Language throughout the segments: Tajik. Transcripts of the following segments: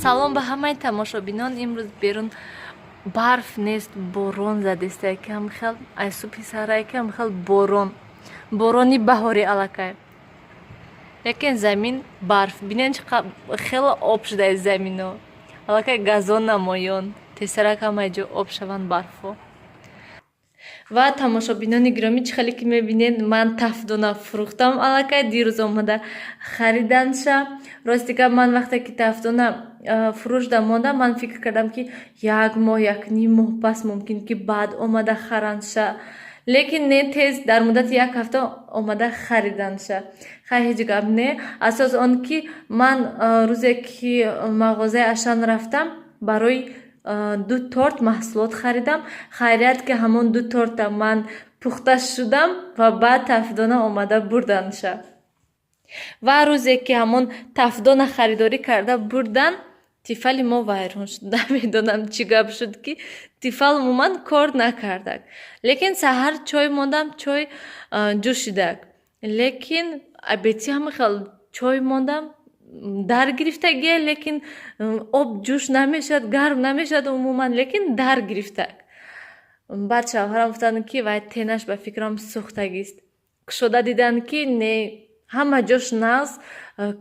салом ба ҳамаи тамошобинон. Имрӯз берун барф нест, борон задест. Якам хел айсу писара якам хел борони баҳорӣ аллакай. Якен замин барф. Бинен чиқа хела об шудаи замино. Аллакай газон намоён. Тесарак ҳамаи ҷо об шаванд барфо. Ва тамошобинони гиромӣ чӣ хеле ки мебинед, ман тафдона фурӯхтам аллакай. Дирӯз омада хариданша. Ростика ман вақте ки тафдона фурӯшда монда, ман фикр кардам ки 1 моҳ 1.5 моҳ пас мумкин ки баъд омада харанша. Лекин не тез дар муддати 1 ҳафта омада хариданша. Хай ҳеҷ гап не. Асос он ки ман рӯзе ки мағозаи Ашан рафтам, барои 2 торт маҳсулот харидам. Хайрият ки ҳамон 2 торта ман пухта шудам ва баъд тафдона омада бурданша. Ва рӯзе ки ҳамон тафдона харидорӣ карда бурдан, тифали мо вайрон шуд. Намедонам чӣ гап шуд ки тифал умуман кор накардак. Лекин саҳар чой мондам, чой ҷӯшидак. Лекин обедси ҳама хел чой мондам, дар гирифтагия, лекин об ҷӯш намешад, гарм намешад умуман, лекин дар гирифтак. Баъд шавҳарам гуфтанд ки вай тенаш ба фикрам сӯхтагист. Кушода диданд ки не ҳама ҷош нағз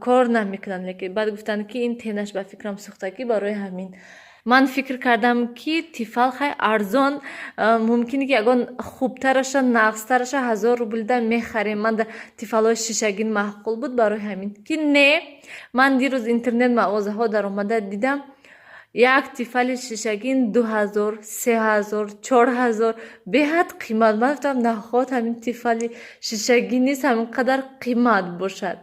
кор намекунанд, лекин баъд гуфтанд ки ин тенаш ба фикрам сӯхтагӣ, барои ҳамин ман фикр кардам ки тифал хай арзон, мумкине ки ягон хубтараша, нағзтараша 1000 рублида мехарем. Ман тифалҳои шишагин маъқул буд, барои ҳамин ки не. Ман дирӯз интернет мағозаҳо даромада дидам, як тифали шишагин 2000, 3000, 4000 беҳад қимат. Ман гуфтам нахот ҳамин тифали шишагин низ ҳамин қадар қимат бошад.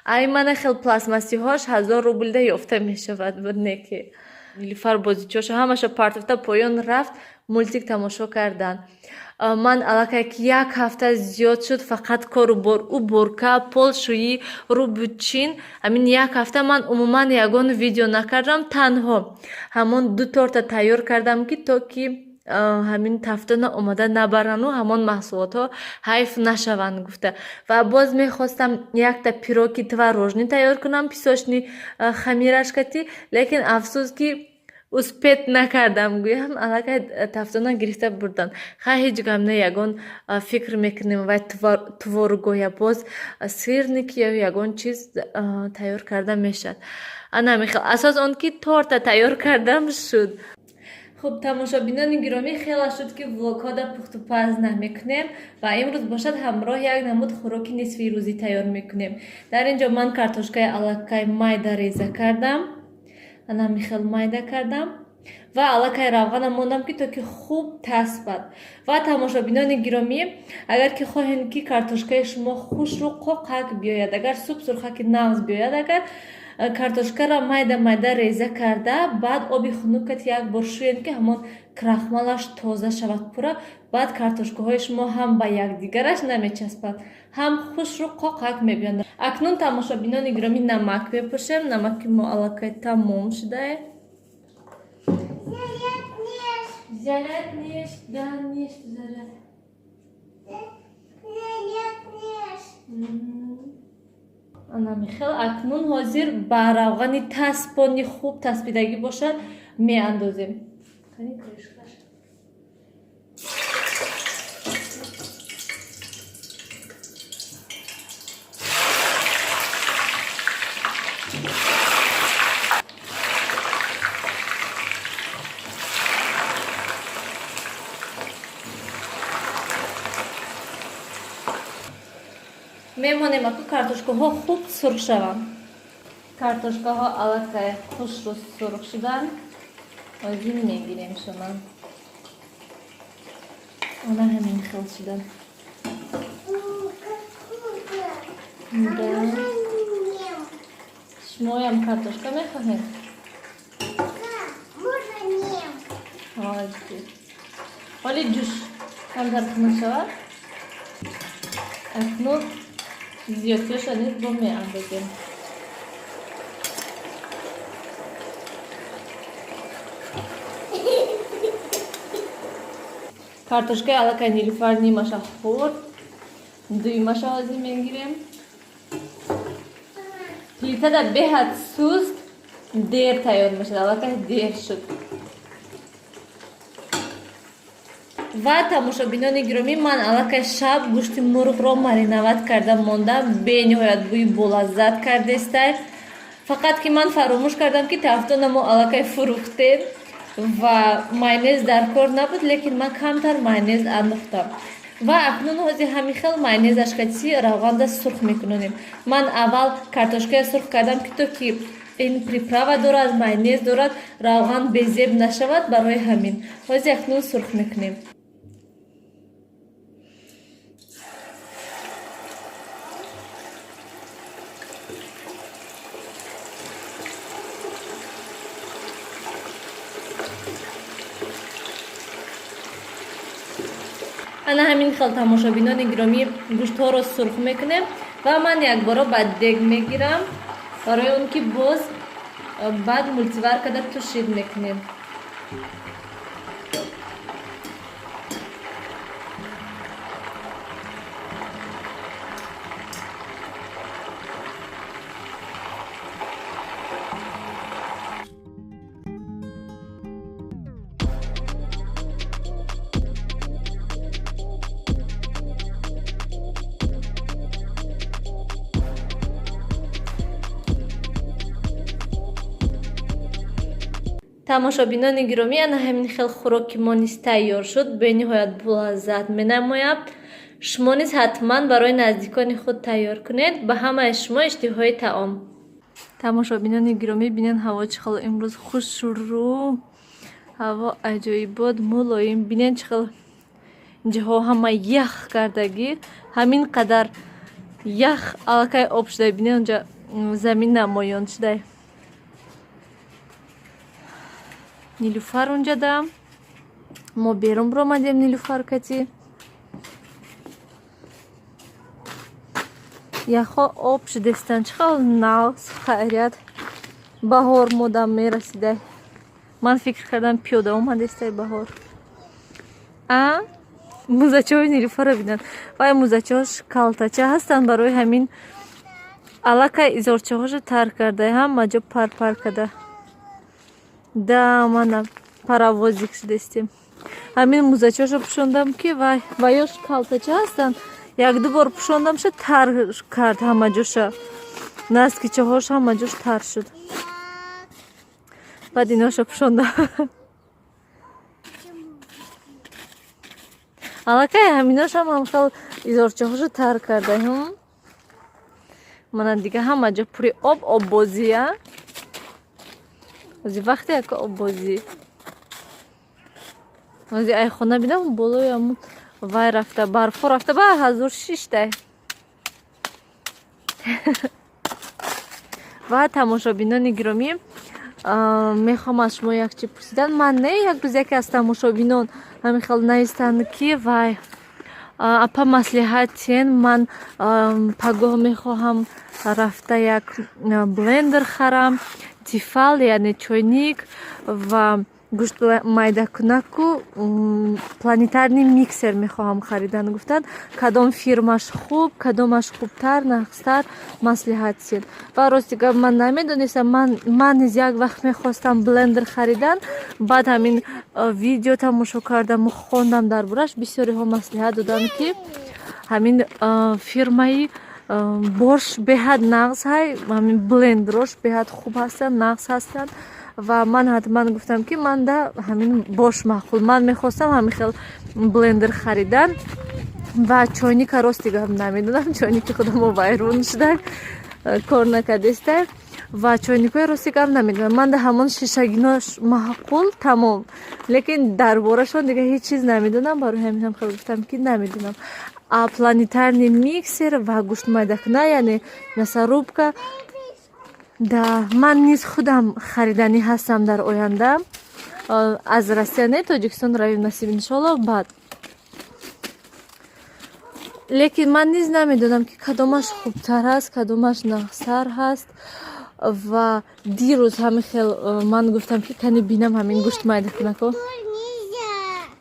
Ай мана хел пластмассиҳош 1000 рублида ёфта мешавад. Не ки Нилуфар бозичоша ҳамаша партофта поён рафт, мультик тамошо кардан. Ман аллакай ки 1 ҳафта зиёд шуд фақат кору бор уборка, полшӯӣ, рӯбучин. Ҳамин 1 ҳафта ман умуман ягон видео накардам, танҳо ҳамон 2 торта тайёр кардам ки то ки ҳамин тафдона омада набарану ҳамон маҳсулотҳо ҳайф нашаванд гуфта. Ва боз мехостам якта пироги творожни тайёр кунам, песочни хамирашкати, лекин афсӯс ки успет накардам, гӯям аллакай тафдона гирифта бурдан. Хай ҳеҷ гап не, ягон фикр мекунем вай творугоҳ я боз сирники ё ягон чиз тайёр карда мешавад. Ана мехел асос он ки торта тайёр кардам шуд. Хуб тамошобинони гиромӣ, хела шуд ки влогҳо да пухту паз намекунем ва имрӯз бошад ҳамроҳи як намуд хӯроки нисфи рӯзӣ тайёр мекунем. Дар ин ҷо ман картошкаи аллакай майда реза кардам. Ана михел майда кардам ва аллакай равғана мондам ки то ки хуб таспад. Ва тамошобинони гиромӣ, агар ки хоҳем ки картошкаи шумо хушру қоқак биёяд, агар суп сурхаки нағз биёяд, агар картошкаро майда реза карда, баъд оби хунукат як бор шӯед ки ҳамон крахмалаш тоза шавад пурра, баъд картошкаҳои шумо ҳам ба якдигараш намечаспад, ҳам хушру қоқак мебиёнд. Акнун тамошобинони гиромӣ намак мепӯшем. Намаки мо аллакай тамом шудае. Заряд неш, да неш заряд. Ана михел акнун ҳозир ба равғани таспони хуб таспидагӣ бошад меандозем. Мемонем аку картошкаҳо хуб сурх шаванд. Картошкаҳо аллакай хушру сурх шуданд. Ҳозир мегирем шуна. Она ҳамин хел шуданд. Шумоям картошка мехоҳед? ҳоли ҷӯш камтар қимат шавад. Акнун зиёдтиёша низ бо меандозем. Картошкаи аллакай Нилуфар нимаша хурд. Дуймаша ҳозир мегирем. Плитада беҳад суст. дер тайёр мешад, аллакай дер шуд. ва тамошобинони гиромӣ, ман аллакай шаб гӯшти мурғро мариноват карда мондам, бениҳоят бӯи болаззат кардестай. Фақат ки ман фаромӯш кардам ки тафтонамо аллакай фурӯхтем ва майонез дар кор набуд, лекин ман камтар майонез андохтам. ва акнун ҳозир ҳамин хел майонезашкачи равғанда сурх мекунонем. Ман аввал картошкая сурх кардам ки то ки ин приправа дорад, майонез дорад, равған безеб нашавад, барои ҳамин ҳозир акнун сурх мекунем. ана ҳамин хел тамошобинони гиромӣ гӯштҳоро сурх мекунем ва ман якбора ба дег мегирам, барои он ки боз баъд мультиваркада тушид мекунем. тамошобинони гиромӣ, ана ҳамин хел хӯроки мо низ тайёр шуд, бениҳоят болаззат менамояд. Шумо низ ҳатман барои наздикони худ тайёр кунед. Ба ҳамаи шумо иштиҳои таом. тамошобинони гиромӣ, бинед ҳаво чӣ хел имрӯз хушрӯ, ҳаво аҷоибот, мулоим. Бинед чӣ хел ҷоҳо ҳама ях кардагӣ, ҳамин қадар ях аллакай об шудай. Бинед онҷа замин намоён шудай. нилуфар онҷа дам, мо берун биромадем нилуфар кати. яхо об шудестан, чӣ хел навз хайрият, баҳор модам мерасидай. ман фикр кардам пиёда омадестай баҳор. музачаҳои нилуфарро бинанд. вай музачаҳош калтача ҳастанд, барои ҳамин аллакай изорчаҳошо тар карда, ҳама ҷо парпар када. да мана паровозик шудестем. ҳамин музачаҳошо пӯшондам ки ваёш калтача ҳастанд. як-ду бор пӯшондам шуд, тар кард ҳама ҷоша. наскичаҳош ҳама ҷош тар шуд. баъд иношо пӯшондам. аллакай ҳаминошам ҳамхел изорчаҳошо тар карда. мана дига ҳама ҷо пури оббозия. ҳозир вақте яка оббозӣ. ҳозир ай хона бинам болои ҳамун вай рафта, барфҳо рафта ба 1006дай. ва тамошобинони гиромӣ, мехоҳам аз шумо якчи пурсидан. ман не як рӯз яке аз тамошобинон ҳамин хел наистанд ки вай апа маслиҳатен, ман пагоҳ мехоҳам рафта як блендер харам, тифал яъне чойник ва гӯшт майдакунаку планетарний миксер мехоҳам харидан. гуфтанд кадом фирмаш хуб, кадомаш хубтар, нақстар, маслиҳатсен. ва рости гап ман намедонистам. ман низ як вақт мехостам блендер харидан, баъд ҳамин видео тамошо кардаму хондам дар борааш. бисёриҳо маслиҳат доданд ки ҳамин фирмаи борш беҳад нағз ҳай, ҳамин блендерош беҳад хуб ҳастанд, нағз ҳастанд. ва ман ҳатман гуфтам ки ман да ҳамин бош маъқул. ман мехостам ҳамин хел блендер харидан. ва чойника рости гап намедонам, чойники худамо вайрон шудай, кор накардестай. ва чойникҳои рости гап намедонам. ман да ҳамон шишагинош маъқул тамом, лекин дар борашон дига ҳеҷ чиз намедонам. барои ҳамин хел гуфтам ки намедонам. планетарный миксер ва гӯшт майдакуна, яъне мясорубка, да ман низ худам хариданӣ ҳастам дар оянда. аз Россия не Тоҷикистон равем насиб иншоаллоҳ баъд. лекин ман низ намедонам ки кадомаш хубтар ҳаст, кадомаш нағзтар ҳаст. ва дирӯз ҳамин хел ман гуфтам ки кани бинам ҳамин гӯшт майдакунако.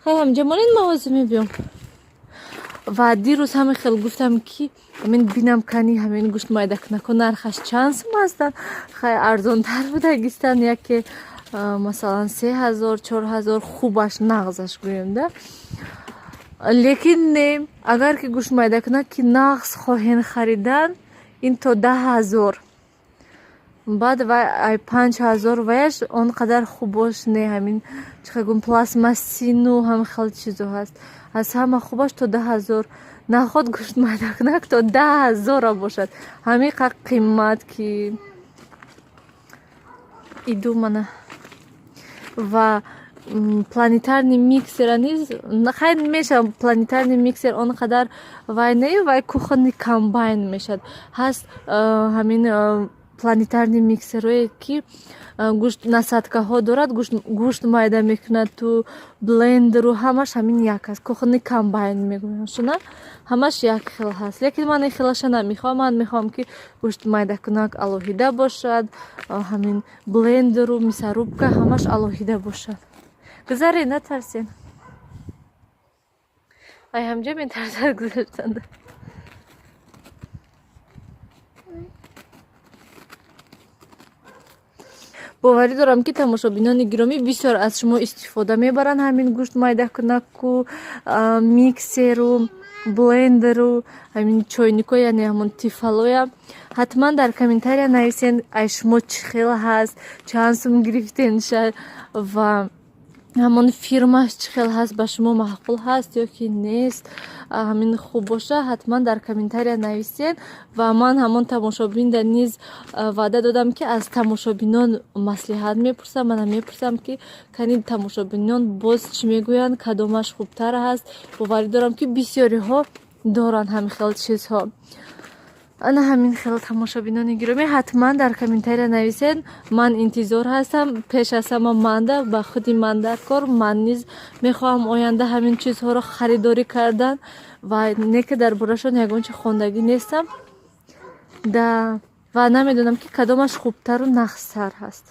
хай ҳамҷа монед ма ҳозир мебиём. ва дирӯз ҳамин хел гуфтам ки ҳамин бинам кани ҳамин гӯшт майдакунаку нархаш чанд сум астанд. Хай арзонтар будагистанд, яке масалан 3000-4000 хубаш нағзаш гӯем-да. Лекин не, агар ки гӯшт майдакунак ки нағз хоҳен харидан, ин то 10,000, баъд вай ай 5,000 ваяш он қадар хубош не. Ҳамин чихагум пластмассину ҳамин хел чизо ҳаст. Аз ҳама хубаш то 10,000. Наход гӯшт майдакунак то 10,000 бошад. Ҳамин қа қимат ки иду мана. Ва планетарни миксера низ хайр мешавад. Планетарни миксер он қадар вай не, вай кухонни комбайн мешавад. Ҳаст ҳамин планетарни миксерое ки гӯшт насадкаҳо дорад, гӯшт майда мекунад ту блендеру, ҳамаш ҳамин як аст. Кухонни комбайн мегӯянд шуна, ҳамаш як хел ҳаст. Лекин ман ин хелаша намехоҳам. Ман мехоҳам ки гӯшт майдакунак алоҳида бошад, ҳамин блендеру, мисарубка ҳамаш алоҳида бошад. Гузаред, натарсен. Ай ҳамҷа метарсад гузаштанда. боварӣ дорам ки тамошобинони гиромӣ бисёр аз шумо истифода мебаранд ҳамин гӯшт майдакунаку, миксеру, блендеру, ҳамин чойнико, яъне ҳамон тифалоя. ҳатман дар комментария нависен ай шумо чӣ хел ҳаст, чанд сум гирифтенша ва ҳамон фирмаш чӣ хел ҳаст, ба шумо маъқул ҳаст ё ки нест, ҳамин хуб боша. ҳатман дар комментария нависен ва ман ҳамон тамошобинда низ ваъда додам ки аз тамошобинон маслиҳат мепурсам. Мана мепурсам ки кани тамошобинон боз чӣ мегӯянд, кадомаш хубтар ҳаст. боварӣ дорам ки бисёриҳо доранд ҳамин хел чизҳо. ана ҳамин хел тамошобинони гиромӣ, ҳатман дар комментария нависен. Ман интизор ҳастам. Пеш аз ҳама манда, ба худи манда кор. Ман низ мехоҳам оянда ҳамин чизҳоро харидорӣ кардан ва не ки дар борашон ягон чӣ хондагӣ нестам ва намедонам ки кадомаш хубтару нағзтар ҳаст.